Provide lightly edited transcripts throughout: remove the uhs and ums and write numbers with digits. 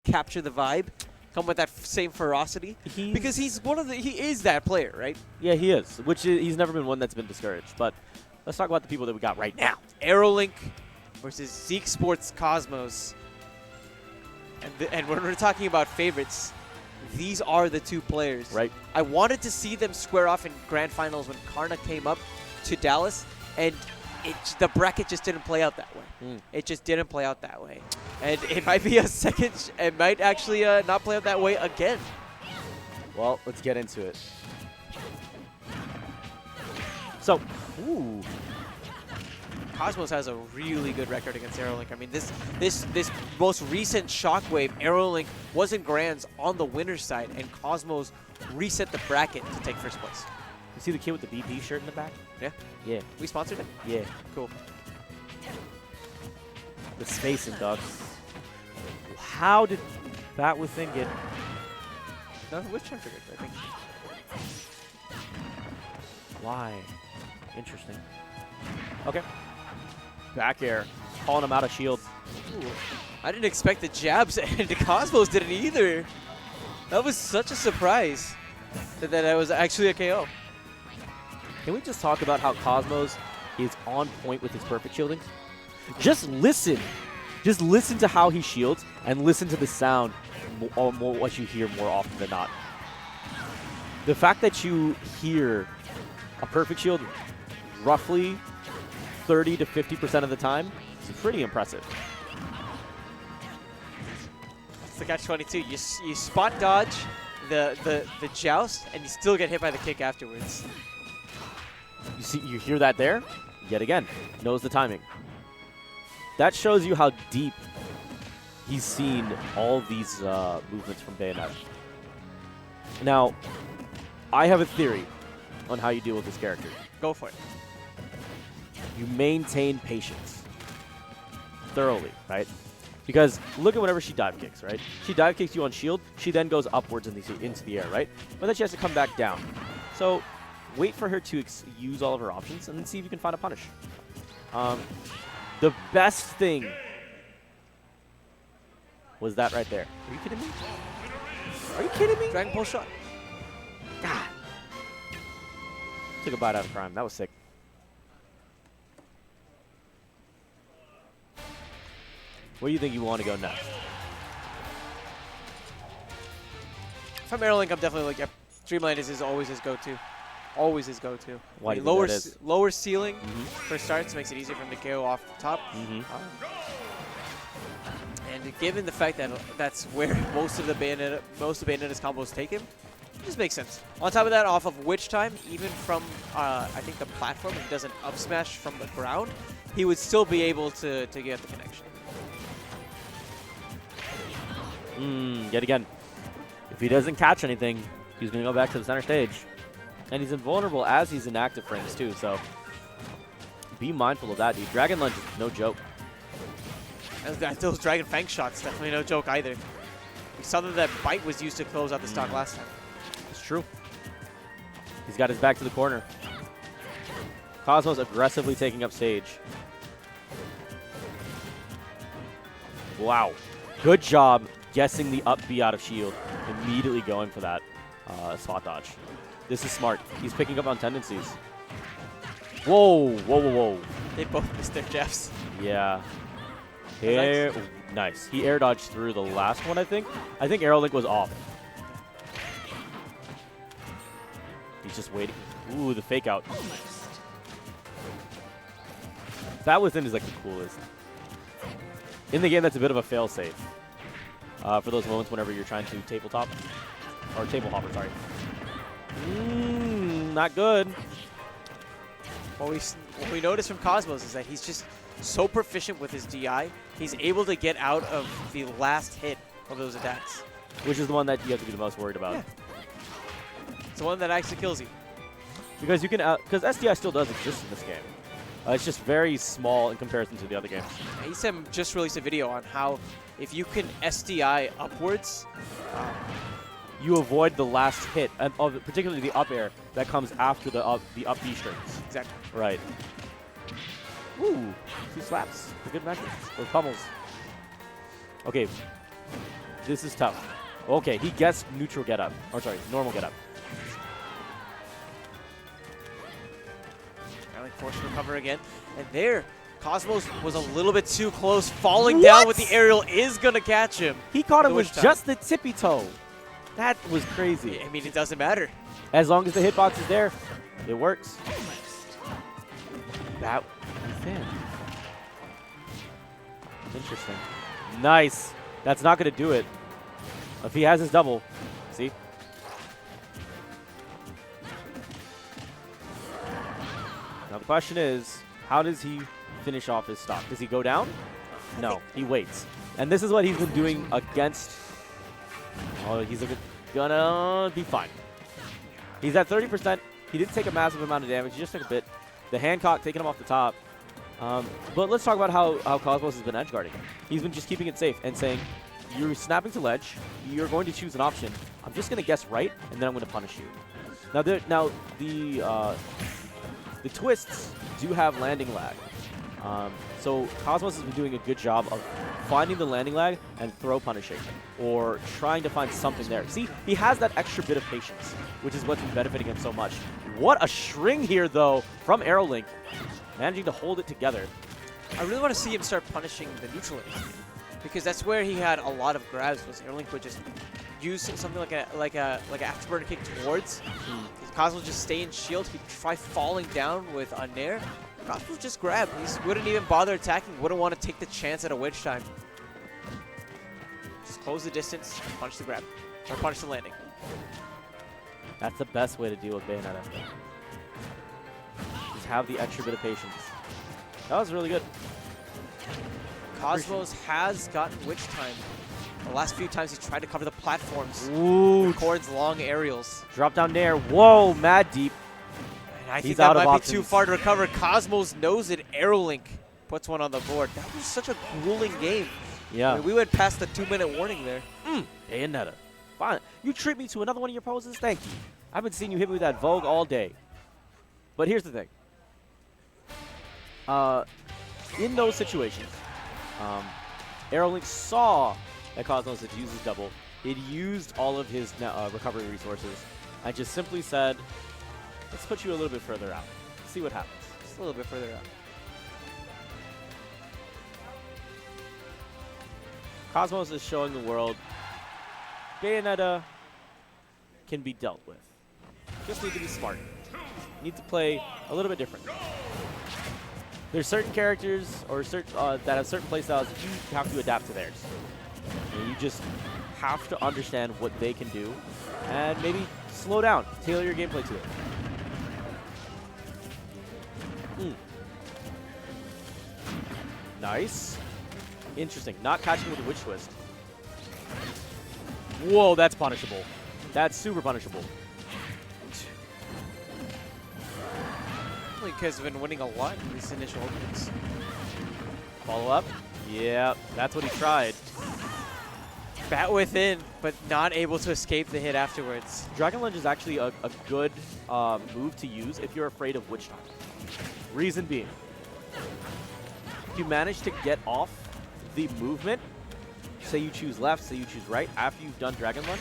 capture the vibe, come with that same ferocity. Because he is that player, right? Yeah, he is. He's never been one that's been discouraged. But let's talk about the people that we got right now. AeroLink versus ZekEsports Cosmos. And when we're talking about favorites, these are the two players. Right. I wanted to see them square off in grand finals when Karna came up to Dallas, and the bracket just didn't play out that way. It just didn't play out that way. And it might be it might actually not play out that way again. Well, let's get into it. So, ooh. Cosmos has a really good record against AeroLink. I mean, this most recent Shockwave, AeroLink was in grands on the winner's side, and Cosmos reset the bracket to take first place. You see the kid with the BP shirt in the back? Yeah? Yeah. We sponsored it? Yeah. Cool. The space and dog. How did that within get... No, which one figured, I think. Why? Interesting. Okay. Back air. Calling him out of shield. Ooh. I didn't expect the jabs, and the Cosmos didn't either. That was such a surprise that was actually a KO. Can we just talk about how Cosmos is on point with his perfect shielding? Just listen. Just listen to how he shields and listen to the sound, or what you hear more often than not. The fact that you hear a perfect shield roughly 30 to 50% of the time is pretty impressive. It's the catch-22. You spot dodge the joust, and you still get hit by the kick afterwards. You hear that there? Yet again, knows the timing. That shows you how deep he's seen all these movements from Bayonetta. Now, I have a theory on how you deal with this character. Go for it. You maintain patience thoroughly, right? Because look at whenever she dive kicks, right? She dive kicks you on shield. She then goes upwards into the air, right? But then she has to come back down. So wait for her to use all of her options and then see if you can find a punish. The best thing was that right there. Are you kidding me? Are you kidding me? Dragon Pole shot. God. Took a bite out of Prime. That was sick. Where do you think you want to go next? If I'm AeroLink, I'm definitely like, yeah, Dreamland is always his go-to. Always his go-to. Why I mean, do you think that is? lower ceiling for starts makes it easier for him to KO off the top. And given the fact that that's where most of Bayonetta's combos take him, it just makes sense. On top of that, off of Witch Time, even from I think the platform, if he does an up smash from the ground, he would still be able to get the connection. Yet again, if he doesn't catch anything, he's going to go back to the center stage. And he's invulnerable as he's in active frames too, so be mindful of that, dude. Dragon Lunge is no joke. Those Dragon Fang shots, definitely no joke either. We saw that bite was used to close out the stock last time. It's true. He's got his back to the corner. Cosmos aggressively taking up stage. Wow. Good job guessing the up B out of shield. Immediately going for that spot dodge. This is smart. He's picking up on tendencies. Whoa, whoa, whoa, whoa. They both missed their jabs. Yeah. Nice. He air dodged through the last one, I think. I think AeroLink was off. He's just waiting. Ooh, the fake out. That within is like the coolest. In the game, that's a bit of a fail safe. For those moments whenever you're trying to tabletop. Or table hopper, sorry. Not good. What we notice from Cosmos is that he's just so proficient with his DI, he's able to get out of the last hit of those attacks. Which is the one that you have to be the most worried about. Yeah. It's the one that actually kills you. Because you can, because SDI still does exist in this game. It's just very small in comparison to the other games. ASM just released a video on how if you can SDI upwards, you avoid the last hit, and particularly the up air that comes after the up B strings. Exactly. Right. Ooh, 2 slaps for good measure. Or pummels. Okay. This is tough. Okay, he gets neutral get up. Or sorry, normal get up. AeroLink forced to recover again. And there, Cosmos was a little bit too close. Falling down with the aerial is going to catch him. He caught him with just the tippy toe. That was crazy. I mean, it doesn't matter. As long as the hitbox is there, it works. That was in. Interesting. Nice. That's not going to do it. If he has his double, see? Now the question is, how does he finish off his stock? Does he go down? No, he waits. And this is what he's been doing against... Oh, he's gonna be fine. He's at 30%. He didn't take a massive amount of damage. He just took a bit. The Hancock taking him off the top. But let's talk about how Cosmos has been edge guarding. He's been just keeping it safe and saying, you're snapping to ledge, you're going to choose an option. I'm just going to guess right, and then I'm going to punish you. Now, the twists do have landing lag. So Cosmos has been doing a good job of finding the landing lag and throw punishing, or trying to find something there. See, he has that extra bit of patience, which is what's been benefiting him so much. What a string here, though, from AeroLink, managing to hold it together. I really want to see him start punishing the neutral lane, because that's where he had a lot of grabs. Was AeroLink would just use something like an afterburner kick towards. Cosmos just stay in shield. He'd try falling down with a nair. Cosmos just grab. He wouldn't even bother attacking. Wouldn't want to take the chance at a witch time. Just close the distance, punch the grab, or punch the landing. That's the best way to deal with Bayonetta. Just have the extra bit of patience. That was really good. Cosmos has gotten witch time. The last few times he tried to cover the platforms. Ooh. Corrin's long aerials. Drop down there. Whoa, mad deep. And I think that might be too far to recover. Cosmos knows it. AeroLink puts one on the board. That was such a grueling game. Yeah. I mean, we went past the 2-minute warning there. Bayonetta. Fine. You treat me to another one of your poses? Thank you. I've been seeing you hit me with that Vogue all day. But here's the thing. In those situations, AeroLink saw that Cosmos had used his double. It used all of his recovery resources and just simply said, let's put you a little bit further out. See what happens. Just a little bit further out. Cosmos is showing the world Bayonetta can be dealt with. Just need to be smart. Need to play a little bit different. There's certain characters or certain that have certain playstyles that you have to adapt to theirs. And you just have to understand what they can do and maybe slow down, tailor your gameplay to it. Nice. Interesting. Not catching with a witch twist. Whoa, that's punishable. That's super punishable. Because have been winning a lot in these initial openings. Follow up. Yeah, that's what he tried. Bat within, but not able to escape the hit afterwards. Dragon Lunge is actually a good move to use if you're afraid of witch time. Reason being, if you manage to get off the movement, say you choose left, say you choose right, after you've done Dragon Lunge,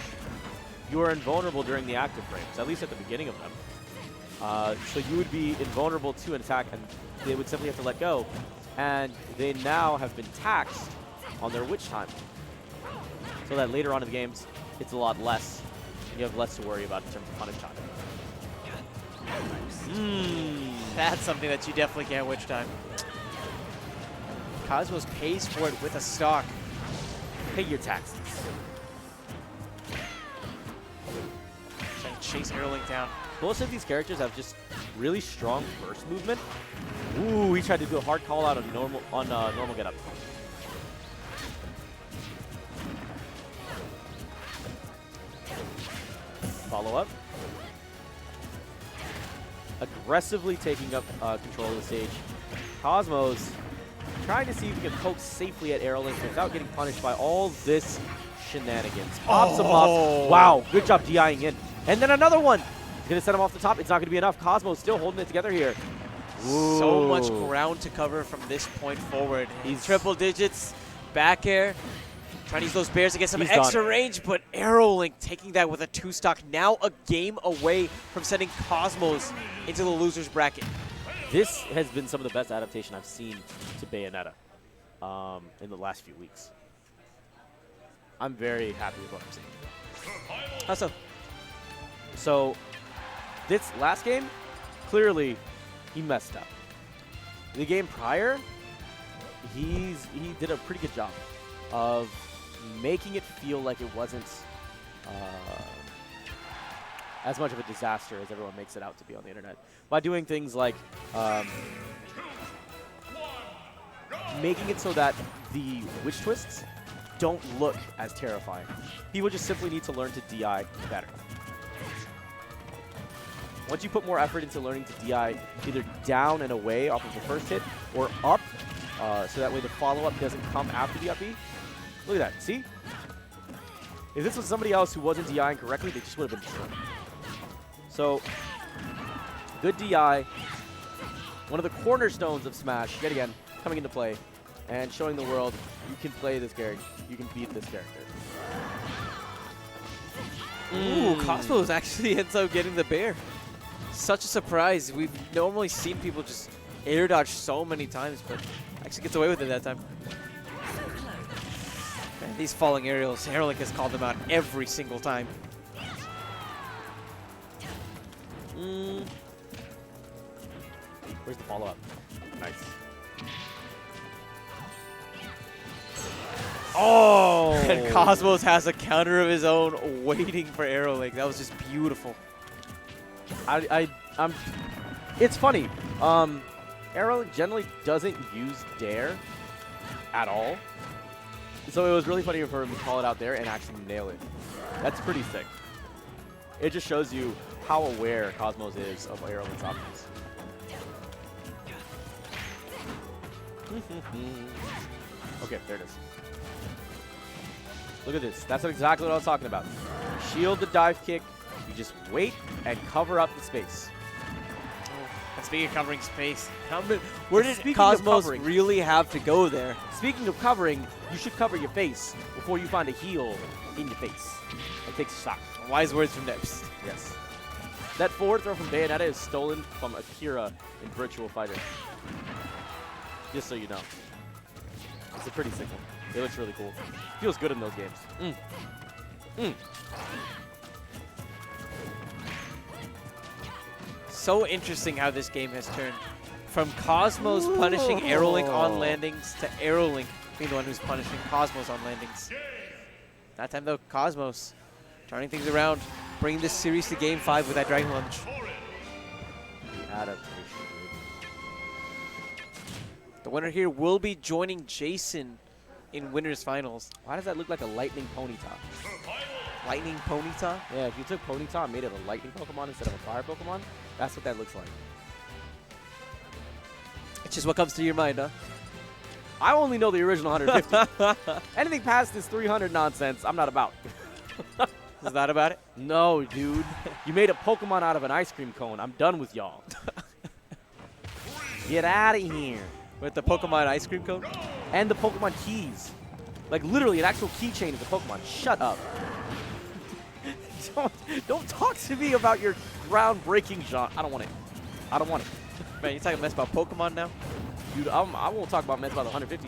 you are invulnerable during the active frames, at least at the beginning of them. So you would be invulnerable to an attack, and they would simply have to let go. And they now have been taxed on their witch time, so that later on in the games, it's a lot less, and you have less to worry about in terms of punish time. That's something that you definitely can't witch time. Cosmos pays for it with a stock. Pay your taxes. Trying to chase AeroLink down. Most of these characters have just really strong burst movement. Ooh, he tried to do a hard call out on normal get up. Follow up. Aggressively taking up control of the stage. Cosmos trying to see if he can poke safely at AeroLink without getting punished by all this shenanigans. Pops him up. Wow, good job DIing in. And then another one. He's going to set him off the top. It's not going to be enough. Cosmos still holding it together here. Ooh. So much ground to cover from this point forward. He's triple digits, back air. Trying to use those bears to get some He's extra done. range, but AeroLink taking that with a 2-stock. Now a game away from sending Cosmos into the loser's bracket. This has been some of the best adaptation I've seen to Bayonetta in the last few weeks. I'm very happy with what I'm seeing. How so? So, this last game, clearly, he messed up. The game prior, he did a pretty good job of making it feel like it wasn't as much of a disaster as everyone makes it out to be on the internet. By doing things like making it so that the witch twists don't look as terrifying. People just simply need to learn to DI better. Once you put more effort into learning to DI either down and away off of the first hit or up, so that way the follow-up doesn't come after the up B. Look at that, see? If this was somebody else who wasn't DIing correctly, they just would have been destroyed. So, good DI, one of the cornerstones of Smash, yet again, coming into play, and showing the world you can play this character, you can beat this character. Ooh, Cosmos actually ends up getting the bear. Such a surprise. We've normally seen people just air dodge so many times, but actually gets away with it that time. Man, these falling aerials, AeroLink has called them out every single time. Where's the follow-up? Nice. Oh! And Cosmos has a counter of his own waiting for AeroLink. That was just beautiful. It's funny. AeroLink generally doesn't use Dare at all. So it was really funny for him to call it out there and actually nail it. That's pretty sick. It just shows you how aware Cosmos is of AeroLink's options. Okay, there it is. Look at this. That's exactly what I was talking about. Shield the dive kick. You just wait and cover up the space. And speaking of covering space, where did Speaking of Cosmos covering. really have to go there? Speaking of covering, you should cover your face before you find a heal in your face. It takes stock. Wise words from Nips. Yes. That forward throw from Bayonetta is stolen from Akira in Virtual Fighter. Just so you know. It's a pretty sick one. It looks really cool. Feels good in those games. So interesting how this game has turned from Cosmos punishing AeroLink on landings to AeroLink being the one who's punishing Cosmos on landings. That time though, Cosmos turning things around, bringing this series to Game 5 with that Dragon Lunge. The adaptation. The winner here will be joining Jason in Winners Finals. Why does that look like a lightning Ponyta? Lightning Ponyta? Yeah, if you took Ponyta and made it a lightning Pokemon instead of a fire Pokemon, that's what that looks like. It's just what comes to your mind, huh? I only know the original 150. Anything past this 300 nonsense, I'm not about. Is that about it? No, dude. You made a Pokemon out of an ice cream cone. I'm done with y'all. Get out of here. With the Pokemon ice cream cone? And the Pokemon keys. Like, literally, an actual keychain is a Pokemon. Shut up. Don't talk to me about your groundbreaking genre. I don't want it. I don't want it. Man, you talking mess about Pokemon now? Dude, I won't talk about mess about the 150.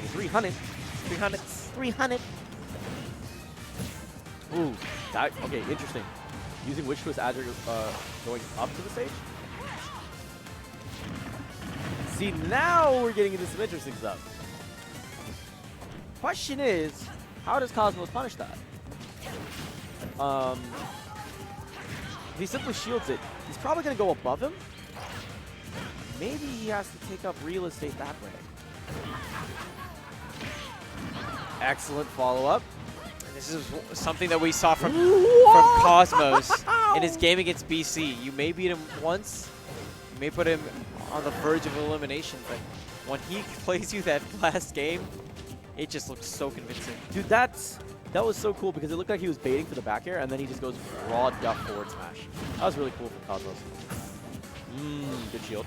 300. 300. 300. Ooh. Okay, interesting. Using Witch Twist as you're going up to the stage? See, now we're getting into some interesting stuff. Question is, how does Cosmos punish that? If he simply shields it, he's probably going to go above him. Maybe he has to take up real estate that way. Excellent follow-up. This is something that we saw from Cosmos in his game against BC. You may beat him once, you may put him on the verge of elimination, but when he plays you that last game, it just looks so convincing. Dude, that was so cool because it looked like he was baiting for the back air, and then he just goes raw duck forward smash. That was really cool from Cosmos. Good shield.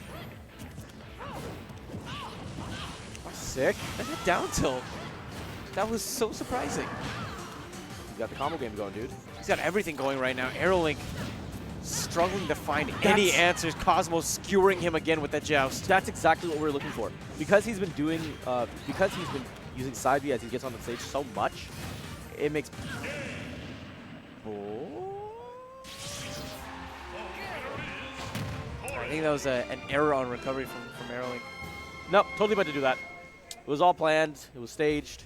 Sick. And that down tilt. That was so surprising. He's got the combo game going, dude. He's got everything going right now. AeroLink struggling to find any answers. Cosmos skewering him again with that joust. That's exactly what we're looking for. Because he's been doing, because he's been using side B as he gets on the stage so much, it makes. I think that was an error on recovery from AeroLink. Nope, totally meant to do that. It was all planned. It was staged.